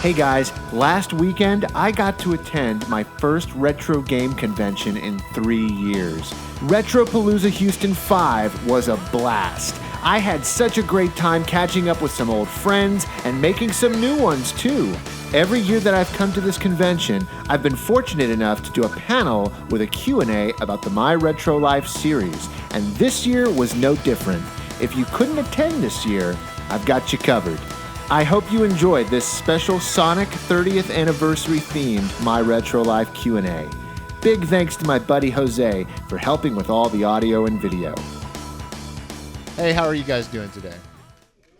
Hey guys, last weekend I got to attend my first retro game convention in 3 years. Retropalooza Houston 5 was a blast. I had such a great time catching up with some old friends and making some new ones too. Every year that I've come to this convention, I've been fortunate enough to do a panel with a Q&A about the My Retro Life series, and this year was no different. If you couldn't attend this year, I've got you covered. I hope you enjoyed this special Sonic 30th anniversary themed My Retro Life Q&A. Big thanks to my buddy Jose for helping with all the audio and video. Hey, how are you guys doing today?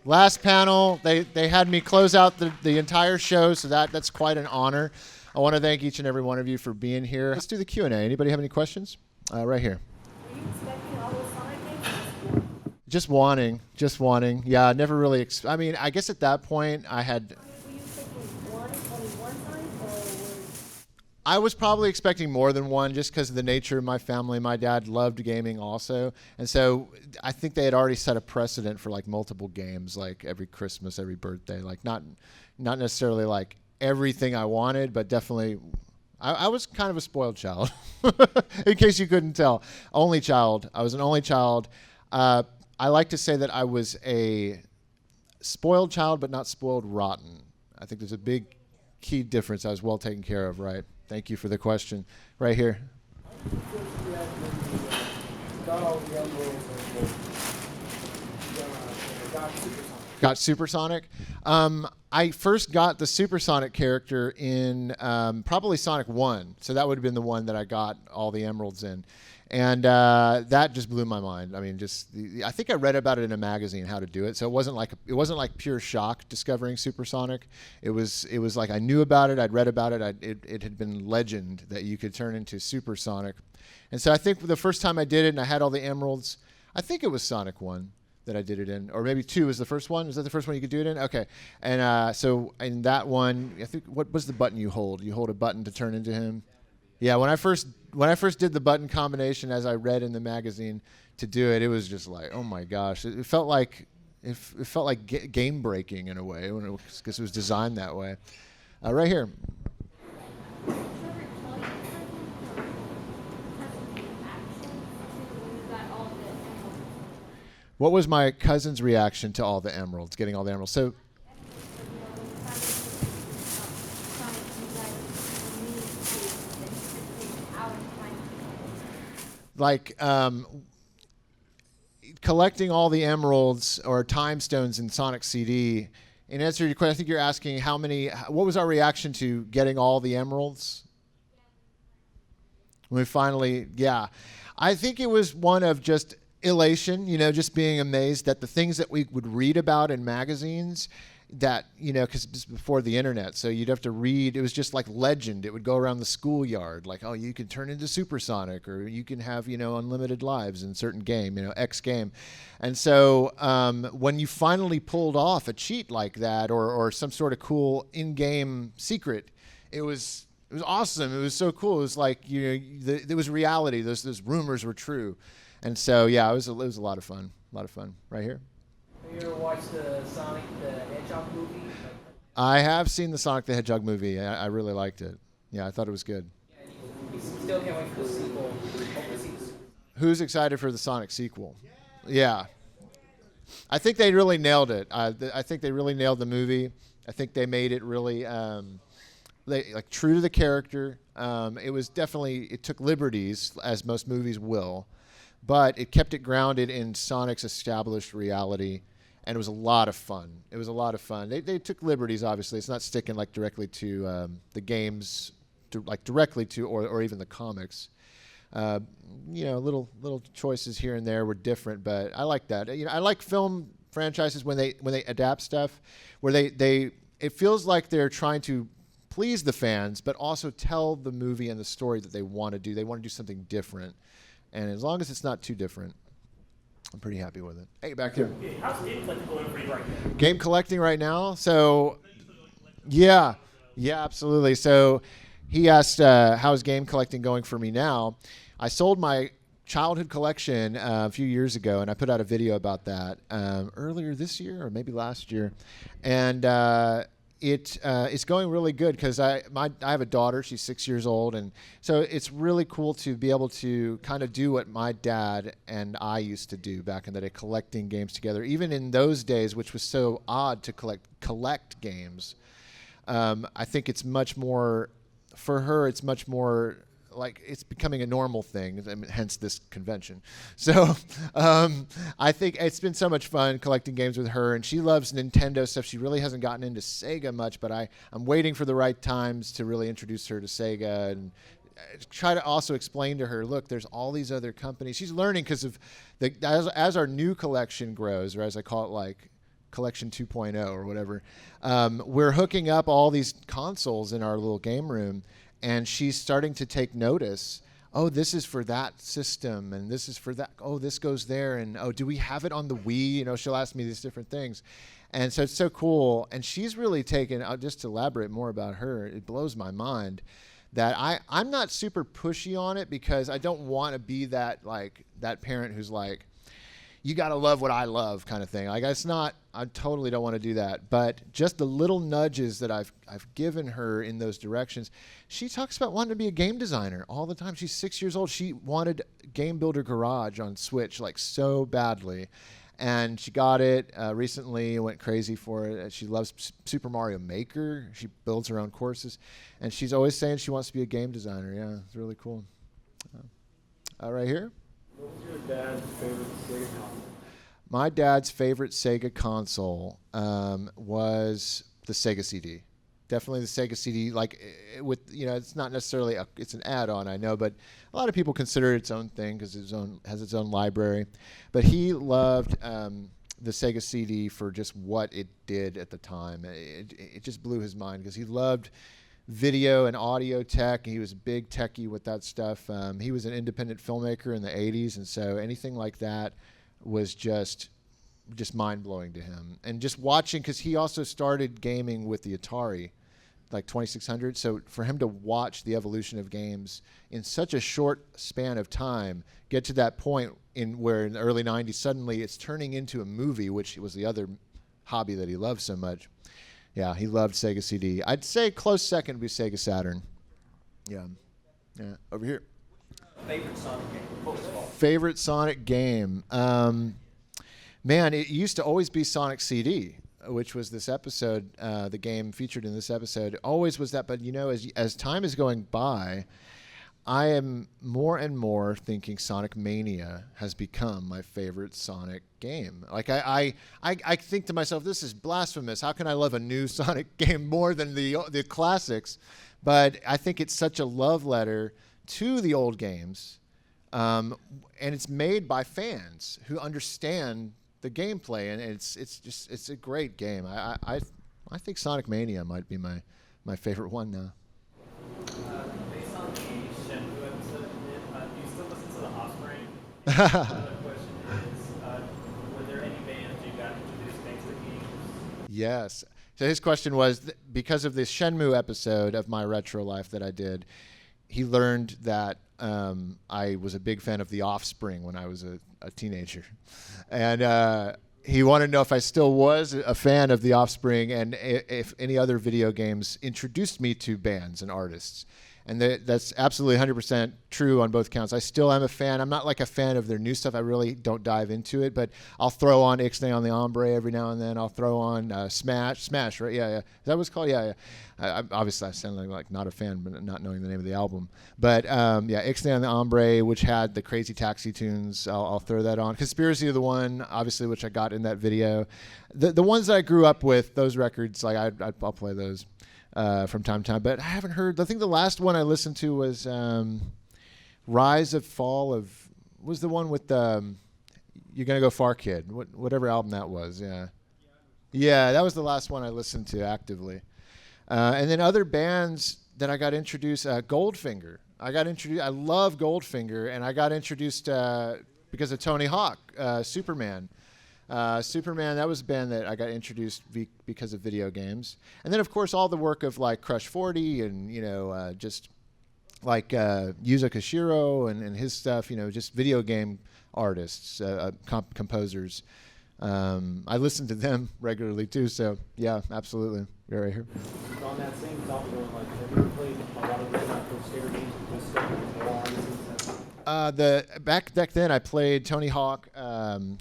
Last panel, they had me close out the entire show, so that's quite an honor. I want to thank each and every one of you for being here. Let's do the Q&A. Anybody have any questions? Right here. Are you expecting all those Sonic games? Just wanting. Yeah, never really. I mean, I guess at that point I had. Were you expecting only one Sonic, or I was probably expecting more than one, just because of the nature of my family. My dad loved gaming also, and so I think they had already set a precedent for like multiple games, like every Christmas, every birthday. Like not necessarily like everything I wanted, but definitely. I was kind of a spoiled child, in case you couldn't tell. Only child. I was an only child. I like to say that I was a spoiled child, but not spoiled rotten. I think there's a big key difference. I was well taken care of, right? Thank you for the question. Right here. Got Supersonic. I first got the Supersonic character in probably Sonic 1. So that would have been the one that I got all the emeralds in. And that just blew my mind. I mean, I think I read about it in a magazine how to do it. So it wasn't like pure shock discovering Supersonic. It was like I knew about it. I'd read about it. It had been legend that you could turn into Supersonic. And so I think the first time I did it and I had all the emeralds, I think it was Sonic 1 that I did it in, or maybe 2 was the first one. Is that the first one you could do it in? Okay. And so in that one, I think what was the button you hold? You hold a button to turn into him. Yeah, when I first did the button combination, as I read in the magazine to do it, it was just like, oh my gosh, it felt like game breaking in a way because it was designed that way. Right here. What was my cousin's reaction to all the emeralds, getting all the emeralds? So. Like collecting all the emeralds or time stones in Sonic CD. In answer to your question, I think you're asking what was our reaction to getting all the emeralds? When we finally, yeah. I think it was one of just elation, just being amazed that the things that we would read about in magazines that, because it's before the internet, so you'd have to read. It was just like legend. It would go around the schoolyard, like, oh, you can turn into Supersonic, or you can have, unlimited lives in certain game, X game. And so when you finally pulled off a cheat like that, or some sort of cool in-game secret, it was awesome. It was so cool. It was like, it was reality. Those rumors were true. And so, yeah, it was a lot of fun. A lot of fun. Right here. Have you ever watched the Sonic the Hedgehog movie? I have seen the Sonic the Hedgehog movie. I really liked it. Yeah, I thought it was good. Yeah, you still can't wait for the sequel. Who's excited for the Sonic sequel? Yeah. I think they really nailed it. I think they really nailed the movie. I think they made it really true to the character. It took liberties, as most movies will, but it kept it grounded in Sonic's established reality. And it was a lot of fun. They took liberties, obviously. It's not sticking like directly to the games, directly to, or even the comics. Little choices here and there were different, but I like that. I like film franchises when they adapt stuff, where it feels like they're trying to please the fans, but also tell the movie and the story that they want to do. They want to do something different, and as long as it's not too different, I'm pretty happy with it. Hey, back here. How's game collecting going for you right now? Game collecting right now? So, yeah, absolutely. So he asked, how's game collecting going for me now? I sold my childhood collection a few years ago, and I put out a video about that earlier this year or maybe last year. And it's going really good because I have a daughter. She's 6 years old, and so it's really cool to be able to kind of do what my dad and I used to do back in the day, collecting games together. Even in those days, which was so odd to collect games. I think it's much more for her. It's much more like it's becoming a normal thing, I mean, hence this convention. So I think it's been so much fun collecting games with her, and she loves Nintendo stuff. She really hasn't gotten into Sega much, but I'm waiting for the right times to really introduce her to Sega and try to also explain to her, look, there's all these other companies. She's learning because of as our new collection grows, or as I call it, like Collection 2.0 or whatever, we're hooking up all these consoles in our little game room. And she's starting to take notice. Oh, this is for that system, and this is for that. Oh, this goes there, and oh, do we have it on the Wii? You know, she'll ask me these different things, and so it's so cool. And she's really taken. Just to elaborate more about her, it blows my mind that I'm not super pushy on it because I don't want to be that parent who's like, you got to love what I love kind of thing. Like, it's not, I totally don't want to do that. But just the little nudges that I've given her in those directions. She talks about wanting to be a game designer all the time. She's 6 years old. She wanted Game Builder Garage on Switch like so badly. And she got it recently and went crazy for it. She loves Super Mario Maker. She builds her own courses. And she's always saying she wants to be a game designer. Yeah, it's really cool. Right here. What was your dad's favorite Sega console? My dad's favorite Sega console was the Sega CD. Definitely the Sega CD. Like, with, you know, it's not necessarily it's an add-on, I know, but a lot of people consider it its own thing because it has its own library. But he loved the Sega CD for just what it did at the time. It just blew his mind because he loved video and audio tech. He was a big techie with that stuff. He was an independent filmmaker in the 80s, and so anything like that was just mind-blowing to him. And just watching, because he also started gaming with the Atari, like 2600. So for him to watch the evolution of games in such a short span of time, get to that point where in the early 90s, suddenly it's turning into a movie, which was the other hobby that he loved so much. Yeah, he loved Sega CD. I'd say close second would be Sega Saturn. Yeah. Over here. Favorite Sonic game? Favorite Sonic game? Man, it used to always be Sonic CD, which was this episode, the game featured in this episode. Always was that, but you know, as time is going by, I am more and more thinking Sonic Mania has become my favorite Sonic game. Like, I think to myself, this is blasphemous. How can I love a new Sonic game more than the classics? But I think it's such a love letter to the old games, and it's made by fans who understand the gameplay, and it's a great game. I think Sonic Mania might be my favorite one now. Based on the Shenmue episode you did, do you still listen to the Offspring? Another question is, were there any bands you got introduced thanks to games? Yes. So his question was, because of this Shenmue episode of My Retro Life that I did, he learned that I was a big fan of The Offspring when I was a teenager. And he wanted to know if I still was a fan of The Offspring and if any other video games introduced me to bands and artists. And that's absolutely 100% true on both counts. I still am a fan. I'm not like a fan of their new stuff. I really don't dive into it, but I'll throw on Ixnay on the Hombre every now and then. I'll throw on Smash, right? Yeah. Is that what it's called? Yeah. Obviously, I sound like not a fan, but not knowing the name of the album. But Ixnay on the Hombre, which had the Crazy Taxi tunes, I'll throw that on. Conspiracy of the One, obviously, which I got in that video. The ones that I grew up with, those records, like I'll play those from time to time. But I haven't heard. I think the last one I listened to was Rise of Fall of. Was the one with You're Gonna Go Far Kid, whatever album that was. Yeah, that was the last one I listened to actively. And then other bands that I got introduced, Goldfinger. I love Goldfinger, and I got introduced because of Tony Hawk, Superman. Superman, that was a band that I got introduced because of video games. And then, of course, all the work of like Crush 40 and, just like Yuzo Koshiro and his stuff, just video game artists, composers. I listen to them regularly too. So yeah, absolutely. You're right here. So on that same topic, like, have you ever played a lot of the Sega games with just stuff with more Back then I played Tony Hawk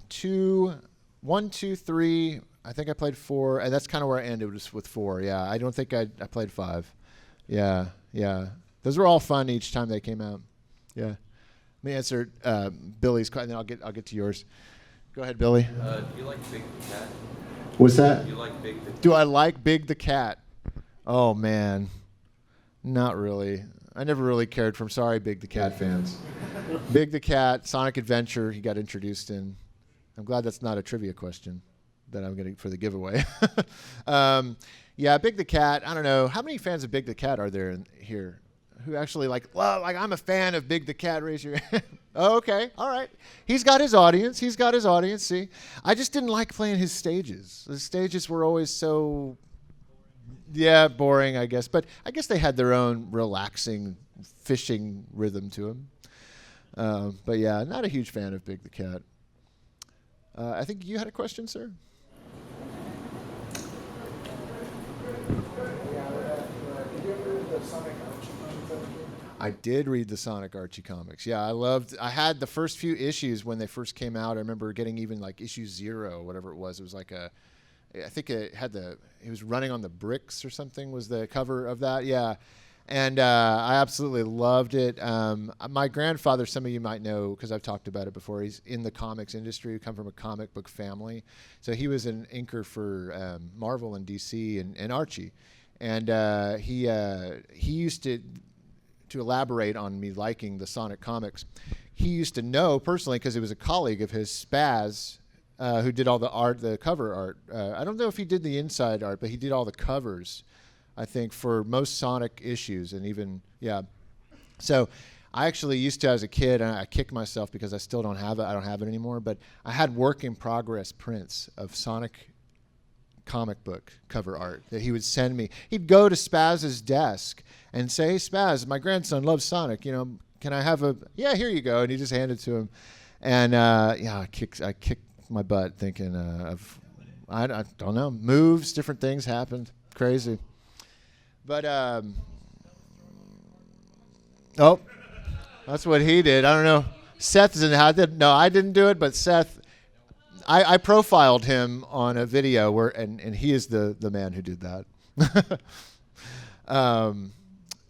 2, 1, 2, 3. I think I played 4, and that's kind of where I ended, was with 4. Yeah, I don't think I played 5. Yeah. Those were all fun each time they came out. Yeah. Let me answer Billy's question, and then I'll get to yours. Go ahead, Billy. Do you like Big the Cat? What's that? Do you like Big the Cat? Do I like Big the Cat? Oh man, not really. I never really cared for him. Sorry, Big the Cat fans. Big the Cat, Sonic Adventure, he got introduced in. I'm glad that's not a trivia question that I'm getting for the giveaway. Yeah, Big the Cat. I don't know. How many fans of Big the Cat are there here? Who actually like I'm a fan of Big the Cat? Raise your hand. Oh, okay, all right. He's got his audience. See, I just didn't like playing his stages. The stages were always so, boring, I guess. But I guess they had their own relaxing fishing rhythm to them. But yeah, not a huge fan of Big the Cat. I think you had a question, sir. I did read the Sonic Archie comics. Yeah, I had the first few issues when they first came out. I remember getting even like issue 0, whatever it was. It was like I think it was running on the bricks or something was the cover of that. Yeah. And I absolutely loved it. My grandfather, some of you might know because I've talked about it before, he's in the comics industry. We come from a comic book family. So he was an inker for Marvel and DC and Archie. And he used to elaborate on me liking the Sonic comics, he used to know personally because he was a colleague of his, Spaz, who did all the art, the cover art. I don't know if he did the inside art, but he did all the covers, I think, for most Sonic issues, and even, yeah. So I actually used to, as a kid, and I kicked myself because I still don't have it. I don't have it anymore, but I had work in progress prints of Sonic comic book cover art that he would send me. He'd go to Spaz's desk and say, "Hey, Spaz, my grandson loves Sonic. You know, can I have a?" "Yeah, here you go." And he just handed it to him. And I kicked my butt thinking of I don't know, moves, different things happened, crazy. But oh, that's what he did. I don't know. Seth is in the house. No, I didn't do it, but Seth. I profiled him on a video and he is the man who did that.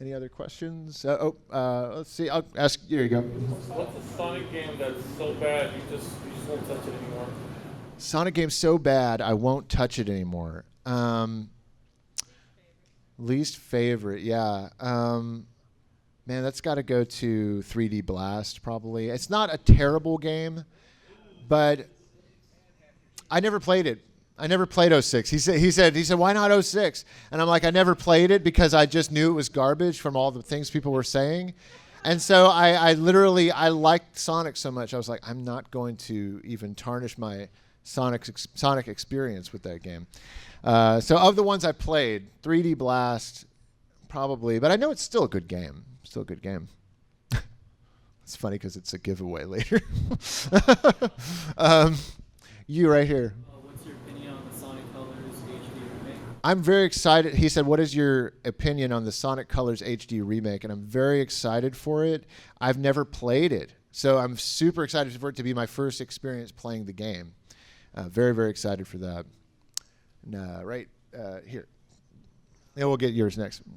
Any other questions? Let's see. I'll ask. Here you go. What's a Sonic game that's so bad you just won't touch it anymore? Sonic game so bad I won't touch it anymore. Least favorite, yeah. Man, that's got to go to 3D Blast probably. It's not a terrible game, but I never played it. I never played 06. He said, why not 06? And I'm like, I never played it because I just knew it was garbage from all the things people were saying. And so I liked Sonic so much. I was like, I'm not going to even tarnish my Sonic experience with that game. So of the ones I played, 3D Blast probably, but I know it's still a good game. Still a good game. It's funny because it's a giveaway later. You right here. What's your opinion on the Sonic Colors HD remake? I'm very excited. He said, what is your opinion on the Sonic Colors HD remake? And I'm very excited for it. I've never played it. So I'm super excited for it to be my first experience playing the game. Very, very excited for that. Right here. Yeah, we'll get yours next. Did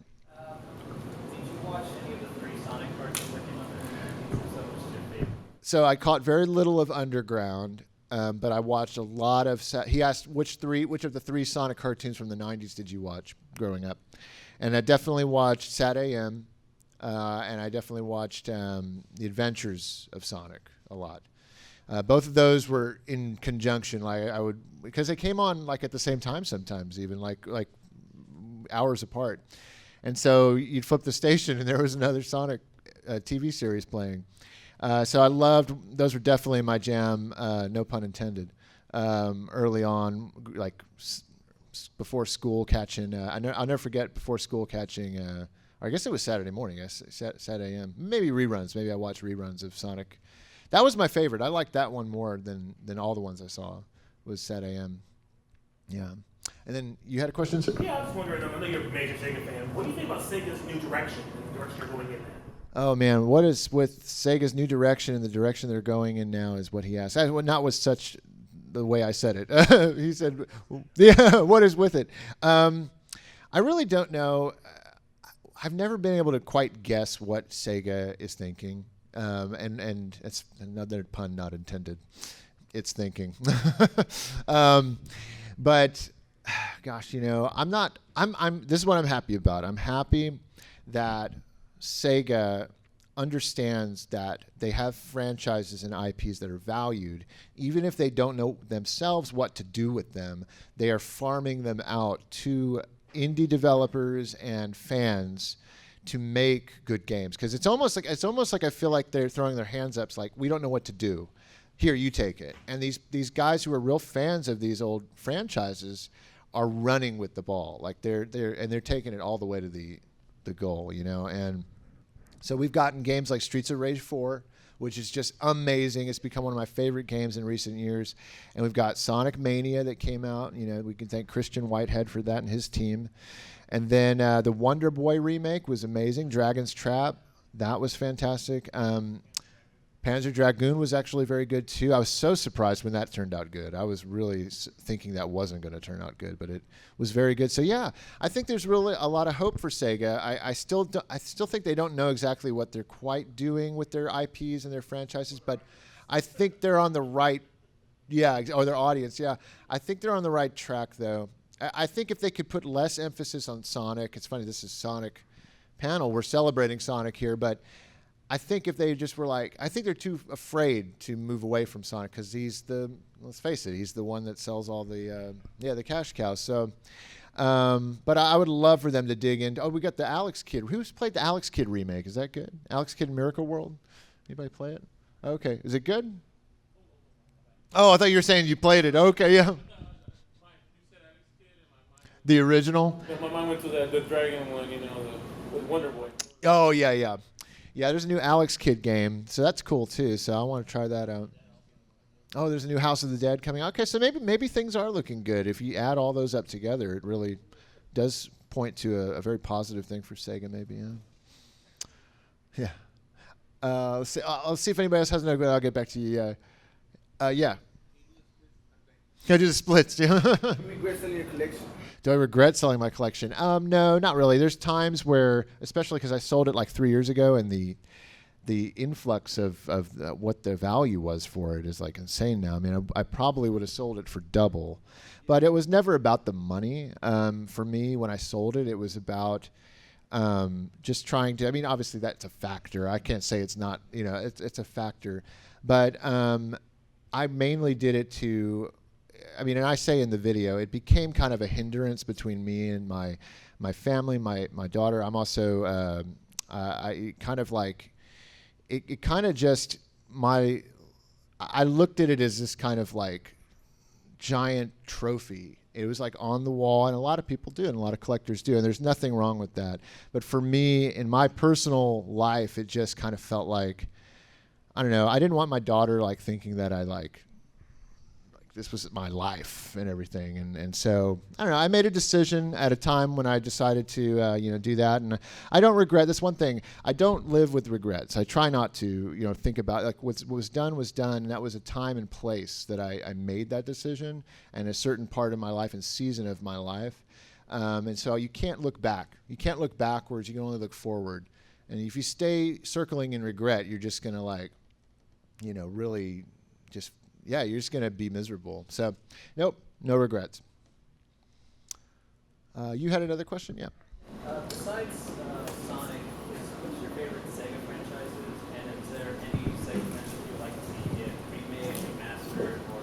you watch any of the 3 Sonic cartoons that came out there? So what's your favorite? So I caught very little of Underground. But I watched a lot of. He asked which of the 3 Sonic cartoons from the '90s did you watch growing up, and I definitely watched Sat AM, and I definitely watched The Adventures of Sonic a lot. Both of those were in conjunction. Like I would, because they came on like at the same time sometimes, even like hours apart, and so you'd flip the station and there was another Sonic TV series playing. So I loved, those were definitely my jam, no pun intended, early on, like before school catching, I'll never forget before school catching, or I guess it was Saturday morning, Saturday AM, maybe reruns, maybe I watched reruns of Sonic. That was my favorite. I liked that one more than all the ones I saw. was set AM. Yeah. And then you had a question, sir? Yeah, I was wondering, I know you're a major Sega fan. What do you think about Sega's new direction and the direction they're going in now? Oh, man. What is with Sega's new direction and the direction they're going in now is what he asked. Not with such the way I said it. He said, yeah, what is with it? I really don't know. I've never been able to quite guess what Sega is thinking. And it's another pun not intended. It's thinking. But gosh, I'm this is what I'm happy about. I'm happy that Sega understands that they have franchises and IPs that are valued. Even if they don't know themselves what to do with them, they are farming them out to indie developers and fans to make good games. Because it's almost like I feel like they're throwing their hands up. It's like, we don't know what to do. Here, you take it. And these guys who are real fans of these old franchises are running with the ball. Like they're taking it all the way to the goal, And so we've gotten games like Streets of Rage 4, which is just amazing. It's become one of my favorite games in recent years. And we've got Sonic Mania that came out. We can thank Christian Whitehead for that and his team. And then the Wonder Boy remake was amazing. Dragon's Trap, that was fantastic. Panzer Dragoon was actually very good too. I was so surprised when that turned out good. I was really thinking that wasn't going to turn out good, but it was very good. So yeah, I think there's really a lot of hope for Sega. I still think they don't know exactly what they're quite doing with their IPs and their franchises, but I think they're on the right. Yeah, or their audience. Yeah, I think they're on the right track though. I think if they could put less emphasis on Sonic. It's funny, this is Sonic panel. We're celebrating Sonic here, but I think if they just were like, I think they're too afraid to move away from Sonic because let's face it, he's the one that sells all the cash cows. So, but I would love for them to dig in. Oh, we got the Alex Kidd. Who's played the Alex Kidd remake? Is that good? Alex Kidd Miracle World? Anybody play it? Okay. Is it good? Oh, I thought you were saying you played it. Okay, yeah. The original? Yeah, my mind went to the Dragon one, with Wonder Boy. Oh, yeah. Yeah, there's a new Alex Kidd game, so that's cool too. So I want to try that out. Oh, there's a new House of the Dead coming out. Okay, so maybe things are looking good. If you add all those up together, it really does point to a very positive thing for Sega. Maybe, yeah. Let's see if anybody else has another. I'll get back to you. Yeah. Can I do the splits? Yeah. Do you regret selling your collection? Do I regret selling my collection? No, not really. There's times where, especially because I sold it like 3 years ago, and the influx of what the value was for it is like insane now. I mean, I probably would have sold it for double, but it was never about the money. For me, when I sold it, it was about just trying to. I mean, obviously that's a factor. I can't say it's not. It's a factor, but I mainly did it to. I mean, and I say in the video, it became kind of a hindrance between me and my family, my daughter. I'm also, I kind of like, it kind of just, I looked at it as this kind of like giant trophy. It was like on the wall, and a lot of people do, and a lot of collectors do, and there's nothing wrong with that. But for me, in my personal life, it just kind of felt like, I don't know, I didn't want my daughter like thinking that I like this was my life and everything. And so, I don't know, I made a decision at a time when I decided to, do that. And I don't regret this one thing. I don't live with regrets. I try not to, think about, like, what was done was done. And that was a time and place that I made that decision, and a certain part of my life and season of my life. And so you can't look back. You can't look backwards. You can only look forward. And if you stay circling in regret, you're just going to really just, you're just going to be miserable. So, nope, no regrets. You had another question? Yeah. Besides Sonic, what's your favorite Sega franchises? And is there any Sega franchises you'd like to see get remade, remastered, or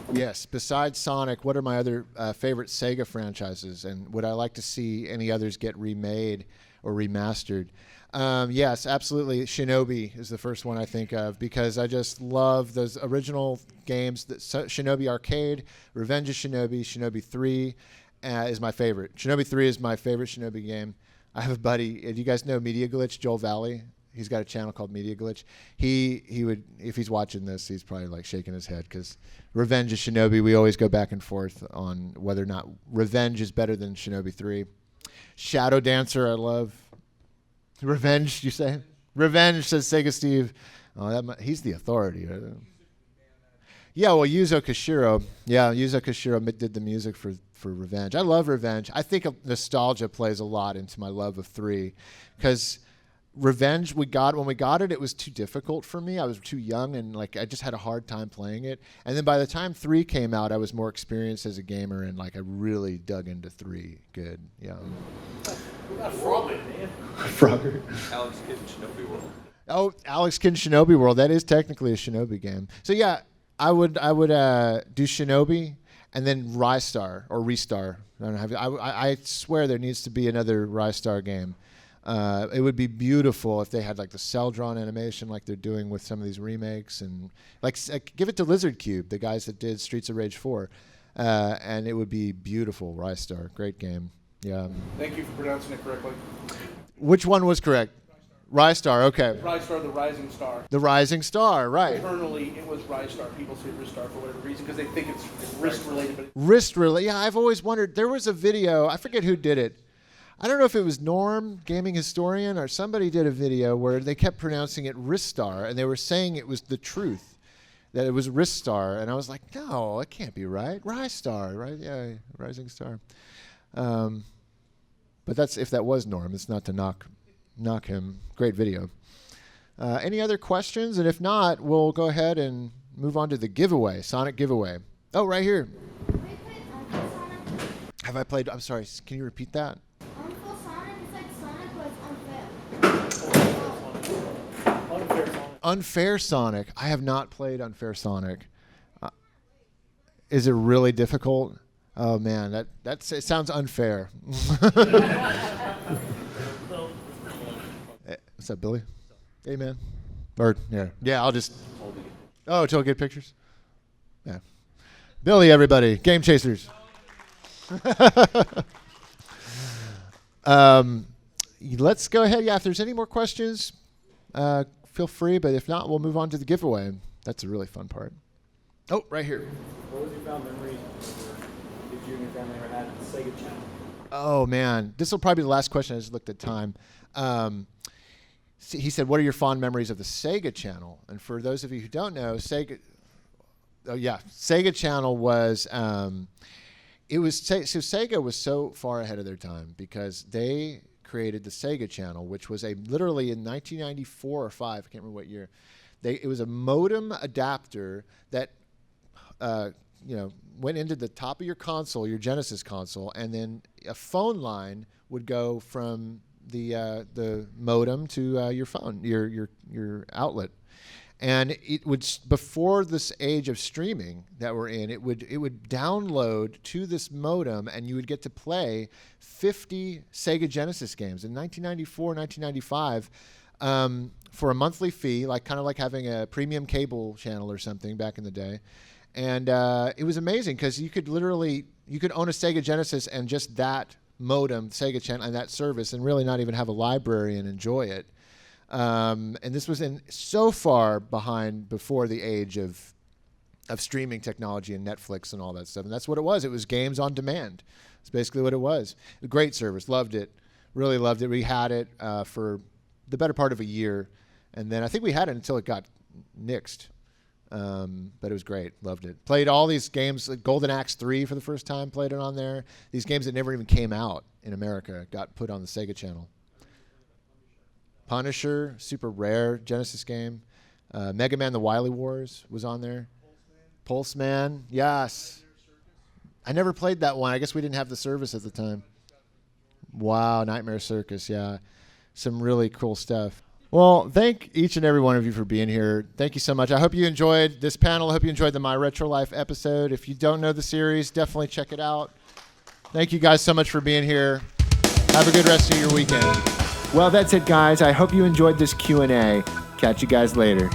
just... Yes. Besides Sonic, what are my other favorite Sega franchises? And would I like to see any others get remade or remastered? Yes, absolutely. Shinobi is the first one I think of, because I just love those original games. Shinobi Arcade, Revenge of Shinobi, Shinobi 3 is my favorite. Shinobi 3 is my favorite Shinobi game. I have a buddy. Do you guys know Media Glitch, Joel Valley? He's got a channel called Media Glitch. He would, if he's watching this, he's probably like shaking his head because Revenge of Shinobi, we always go back and forth on whether or not Revenge is better than Shinobi 3. Shadow Dancer, I love. Revenge, you say? Revenge, says Sega Steve. Oh, he's the authority. Right? Yeah, well, Yuzo Koshiro. Yeah, Yuzo Koshiro did the music for Revenge. I love Revenge. I think nostalgia plays a lot into my love of 3 because Revenge, when we got it, it was too difficult for me. I was too young and like I just had a hard time playing it. And then by the time 3 came out, I was more experienced as a gamer and like I really dug into 3 good. Yeah. We got Frogger, man. Frogger. Alex Kidd in Shinobi World. Oh, Alex Kidd Shinobi World. That is technically a Shinobi game. So yeah, I would do Shinobi and then Rystar or Restar. I swear there needs to be another Rystar game. It would be beautiful if they had like the cell-drawn animation like they're doing with some of these remakes, and like give it to Lizard Cube, the guys that did Streets of Rage 4, and it would be beautiful. Rystar, great game. Yeah. Thank you for pronouncing it correctly. Which one was correct? Rystar, okay. Rystar, the Rising Star. The Rising Star, right. Internally, it was Rystar. People say Ristar for whatever reason because they think it's wrist-related. But Wrist-related. Yeah, I've always wondered. There was a video. I forget who did it. I don't know if it was Norm, gaming historian, or somebody did a video where they kept pronouncing it Ristar, and they were saying it was the truth, that it was Ristar. And I was like, no, it can't be right. Rystar, right? Yeah, Rising Star. But that's if that was Norm. It's not to knock him. Great video. Any other questions? And if not, we'll go ahead and move on to the giveaway, Sonic giveaway. Oh, right here. Have I played? I'm sorry. Can you repeat that? Unfair Sonic. I have not played Unfair Sonic. Is it really difficult? Oh man, it sounds unfair. What's up, Billy? Hey, man. Or yeah. I'll just. Oh, till get pictures. Yeah, Billy, everybody, Game Chasers. Let's go ahead. Yeah, if there's any more questions, feel free. But if not, we'll move on to the giveaway. That's a really fun part. Oh, right here. What was your fond memory did you and your family ever had at the Sega Channel? Oh man, this will probably be the last question. I just looked at time. He said, "What are your fond memories of the Sega Channel?" And for those of you who don't know, Sega Channel was Sega was so far ahead of their time because they created the Sega Channel, which was literally in 1994 or 5, I can't remember what year. It was a modem adapter that went into the top of your console, your Genesis console, and then a phone line would go from the modem to your phone, your outlet. And it would, before this age of streaming that we're in, it would download to this modem, and you would get to play 50 Sega Genesis games in 1994, 1995, for a monthly fee, kind of like having a premium cable channel or something back in the day. And it was amazing because you could own a Sega Genesis and just that modem, Sega Channel, and that service, and really not even have a library and enjoy it. And this was so far behind before the age of streaming technology and Netflix and all that stuff. And that's what it was. It was games on demand. It's basically what it was. A great service. Loved it. Really loved it. We had it for the better part of a year. And then I think we had it until it got nixed. But it was great. Loved it. Played all these games, like Golden Axe 3 for the first time, played it on there. These games that never even came out in America got put on the Sega Channel. Punisher, super rare Genesis game. Mega Man: The Wily Wars was on there. Pulse Man, yes. I never played that one. I guess we didn't have the service at the time. Wow, Nightmare Circus, yeah. Some really cool stuff. Well, thank each and every one of you for being here. Thank you so much. I hope you enjoyed this panel. I hope you enjoyed the My Retro Life episode. If you don't know the series, definitely check it out. Thank you guys so much for being here. Have a good rest of your weekend. Well, that's it, guys. I hope you enjoyed this Q&A. Catch you guys later.